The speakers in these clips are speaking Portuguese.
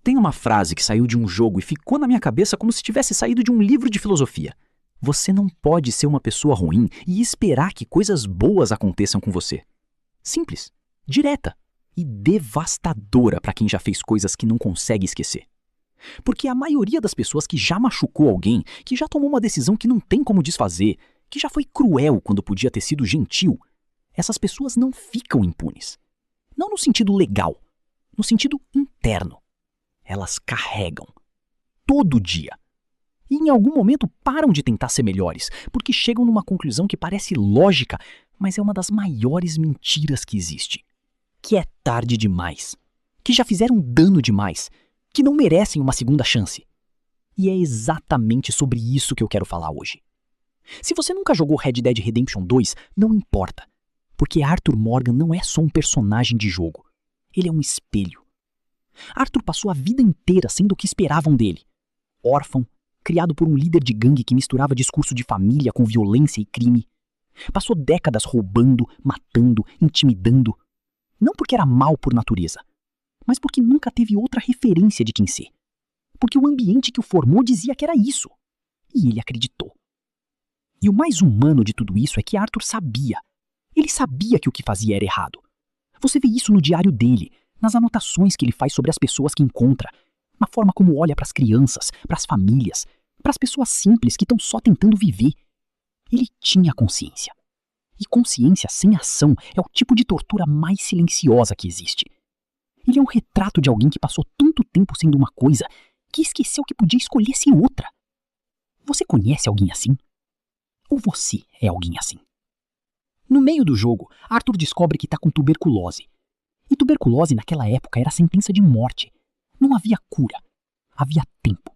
Tem uma frase que saiu de um jogo e ficou na minha cabeça como se tivesse saído de um livro de filosofia. Você não pode ser uma pessoa ruim e esperar que coisas boas aconteçam com você. Simples, direta e devastadora para quem já fez coisas que não consegue esquecer. Porque a maioria das pessoas que já machucou alguém, que já tomou uma decisão que não tem como desfazer, que já foi cruel quando podia ter sido gentil, essas pessoas não ficam impunes. Não no sentido legal, no sentido interno. Elas carregam. Todo dia. E em algum momento param de tentar ser melhores, porque chegam numa conclusão que parece lógica, mas é uma das maiores mentiras que existe. Que é tarde demais. Que já fizeram dano demais. Que não merecem uma segunda chance. E é exatamente sobre isso que eu quero falar hoje. Se você nunca jogou Red Dead Redemption 2, não importa. Porque Arthur Morgan não é só um personagem de jogo. Ele é um espelho. Arthur passou a vida inteira sendo o que esperavam dele. Órfão, criado por um líder de gangue que misturava discurso de família com violência e crime. Passou décadas roubando, matando, intimidando. Não porque era mau por natureza, mas porque nunca teve outra referência de quem ser. Porque o ambiente que o formou dizia que era isso. E ele acreditou. E o mais humano de tudo isso é que Arthur sabia. Ele sabia que o que fazia era errado. Você vê isso no diário dele, nas anotações que ele faz sobre as pessoas que encontra, na forma como olha para as crianças, para as famílias, para as pessoas simples que estão só tentando viver. Ele tinha consciência. E consciência sem ação é o tipo de tortura mais silenciosa que existe. Ele é um retrato de alguém que passou tanto tempo sendo uma coisa que esqueceu que podia escolher ser outra. Você conhece alguém assim? Ou você é alguém assim? No meio do jogo, Arthur descobre que está com tuberculose. E tuberculose naquela época era sentença de morte. Não havia cura. Havia tempo.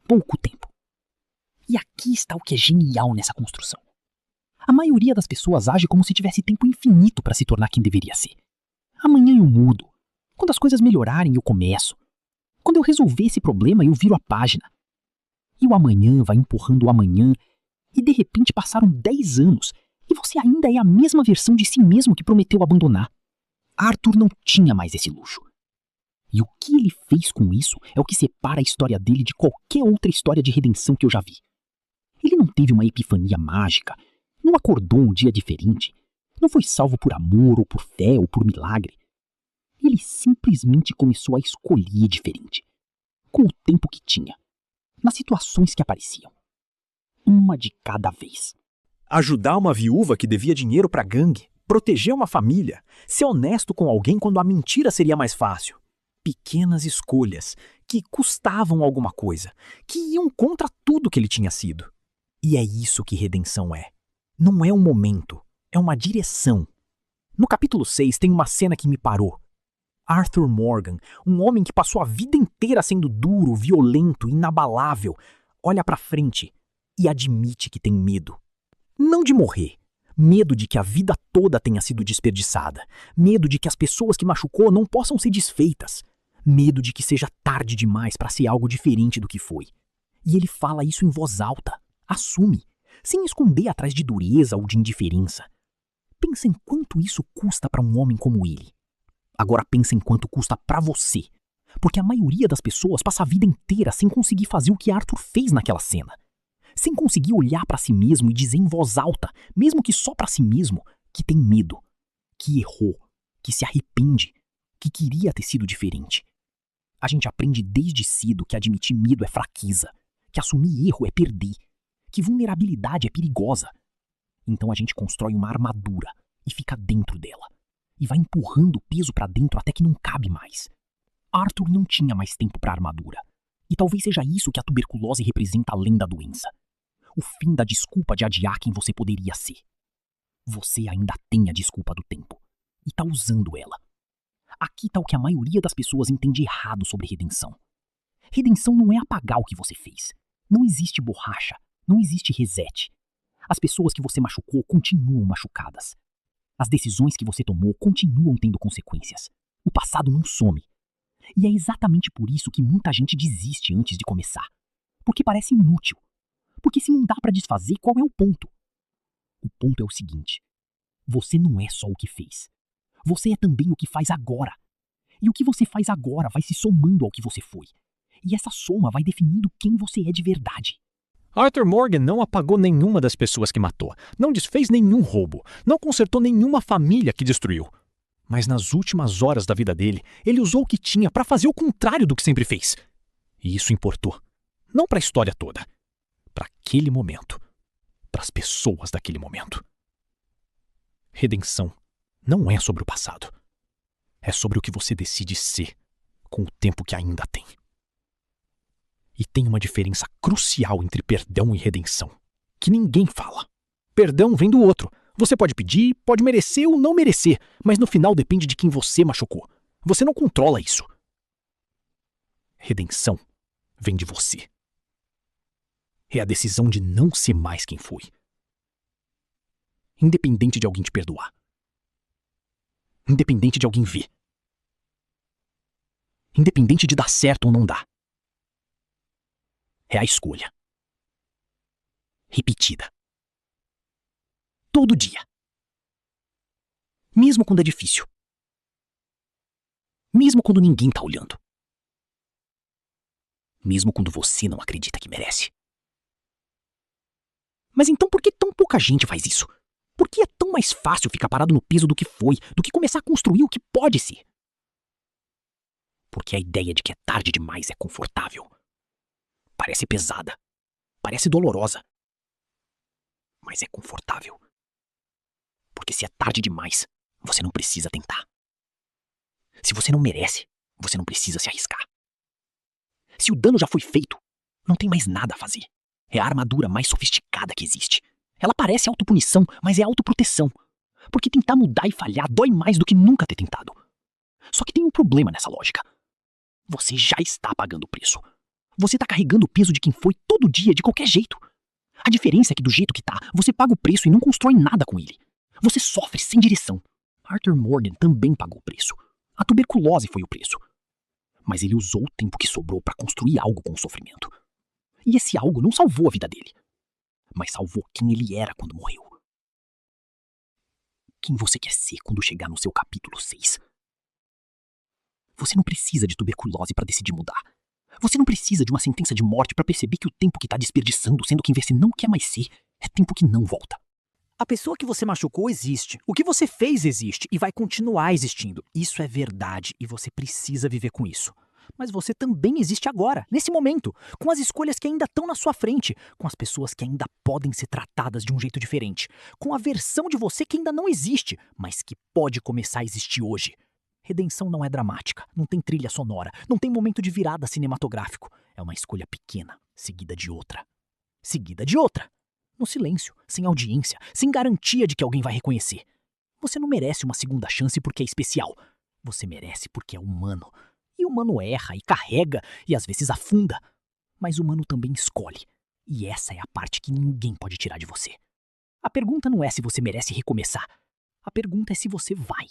Pouco tempo. E aqui está o que é genial nessa construção. A maioria das pessoas age como se tivesse tempo infinito para se tornar quem deveria ser. Amanhã eu mudo. Quando as coisas melhorarem, eu começo. Quando eu resolver esse problema, eu viro a página. E o amanhã vai empurrando o amanhã, e de repente passaram 10 anos, e você ainda é a mesma versão de si mesmo que prometeu abandonar. Arthur não tinha mais esse luxo. E o que ele fez com isso é o que separa a história dele de qualquer outra história de redenção que eu já vi. Ele não teve uma epifania mágica, não acordou um dia diferente, não foi salvo por amor ou por fé ou por milagre. Ele simplesmente começou a escolher diferente, com o tempo que tinha, nas situações que apareciam. Uma de cada vez. Ajudar uma viúva que devia dinheiro pra gangue, proteger uma família, ser honesto com alguém quando a mentira seria mais fácil. Pequenas escolhas que custavam alguma coisa, que iam contra tudo que ele tinha sido. E é isso que redenção é. Não é um momento, é uma direção. No capítulo 6 tem uma cena que me parou. Arthur Morgan, um homem que passou a vida inteira sendo duro, violento, inabalável, olha pra frente e admite que tem medo. Não de morrer. Medo de que a vida toda tenha sido desperdiçada. Medo de que as pessoas que machucou não possam ser desfeitas. Medo de que seja tarde demais para ser algo diferente do que foi. E ele fala isso em voz alta. Assume. Sem esconder atrás de dureza ou de indiferença. Pensa em quanto isso custa para um homem como ele. Agora pensa em quanto custa para você. Porque a maioria das pessoas passa a vida inteira sem conseguir fazer o que Arthur fez naquela cena. Sem conseguir olhar para si mesmo e dizer em voz alta, mesmo que só para si mesmo, que tem medo, que errou, que se arrepende, que queria ter sido diferente. A gente aprende desde cedo que admitir medo é fraqueza, que assumir erro é perder, que vulnerabilidade é perigosa. Então a gente constrói uma armadura e fica dentro dela, e vai empurrando o peso para dentro até que não cabe mais. Arthur não tinha mais tempo para armadura, e talvez seja isso que a tuberculose representa além da doença. O fim da desculpa de adiar quem você poderia ser. Você ainda tem a desculpa do tempo, e tá usando ela. Aqui tá o que a maioria das pessoas entende errado sobre redenção. Redenção não é apagar o que você fez. Não existe borracha, não existe reset. As pessoas que você machucou continuam machucadas. As decisões que você tomou continuam tendo consequências. O passado não some. E é exatamente por isso que muita gente desiste antes de começar. Porque parece inútil. Porque se não dá pra desfazer, qual é o ponto? O ponto é o seguinte. Você não é só o que fez. Você é também o que faz agora. E o que você faz agora vai se somando ao que você foi. E essa soma vai definindo quem você é de verdade. Arthur Morgan não apagou nenhuma das pessoas que matou, não desfez nenhum roubo, não consertou nenhuma família que destruiu. Mas nas últimas horas da vida dele, ele usou o que tinha para fazer o contrário do que sempre fez. E isso importou, não para a história toda, para aquele momento, para as pessoas daquele momento. Redenção não é sobre o passado. É sobre o que você decide ser com o tempo que ainda tem. E tem uma diferença crucial entre perdão e redenção, que ninguém fala. Perdão vem do outro. Você pode pedir, pode merecer ou não merecer, mas no final depende de quem você machucou. Você não controla isso. Redenção vem de você. É a decisão de não ser mais quem foi. Independente de alguém te perdoar. Independente de alguém ver. Independente de dar certo ou não dar. É a escolha. Repetida. Todo dia. Mesmo quando é difícil. Mesmo quando ninguém tá olhando. Mesmo quando você não acredita que merece. Mas então por que tão pouca gente faz isso? Por que é tão mais fácil ficar parado no peso do que foi, do que começar a construir o que pode ser? Porque a ideia de que é tarde demais é confortável. Parece pesada. Parece dolorosa. Mas é confortável. Porque se é tarde demais, você não precisa tentar. Se você não merece, você não precisa se arriscar. Se o dano já foi feito, não tem mais nada a fazer. É a armadura mais sofisticada que existe. Ela parece autopunição, mas é autoproteção. Porque tentar mudar e falhar dói mais do que nunca ter tentado. Só que tem um problema nessa lógica. Você já está pagando o preço. Você está carregando o peso de quem foi todo dia, de qualquer jeito. A diferença é que do jeito que tá, você paga o preço e não constrói nada com ele. Você sofre sem direção. Arthur Morgan também pagou o preço. A tuberculose foi o preço. Mas ele usou o tempo que sobrou para construir algo com o sofrimento. E esse algo não salvou a vida dele, mas salvou quem ele era quando morreu. Quem você quer ser quando chegar no seu capítulo 6? Você não precisa de tuberculose para decidir mudar. Você não precisa de uma sentença de morte para perceber que o tempo que tá desperdiçando sendo quem você não quer mais ser é tempo que não volta. A pessoa que você machucou existe. O que você fez existe e vai continuar existindo. Isso é verdade e você precisa viver com isso. Mas você também existe agora, nesse momento, com as escolhas que ainda estão na sua frente, com as pessoas que ainda podem ser tratadas de um jeito diferente, com a versão de você que ainda não existe, mas que pode começar a existir hoje. Redenção não é dramática, não tem trilha sonora, não tem momento de virada cinematográfico. É uma escolha pequena, seguida de outra. Seguida de outra. No silêncio, sem audiência, sem garantia de que alguém vai reconhecer. Você não merece uma segunda chance porque é especial. Você merece porque é humano. E o humano erra e carrega e às vezes afunda. Mas o humano também escolhe. E essa é a parte que ninguém pode tirar de você. A pergunta não é se você merece recomeçar. A pergunta é se você vai.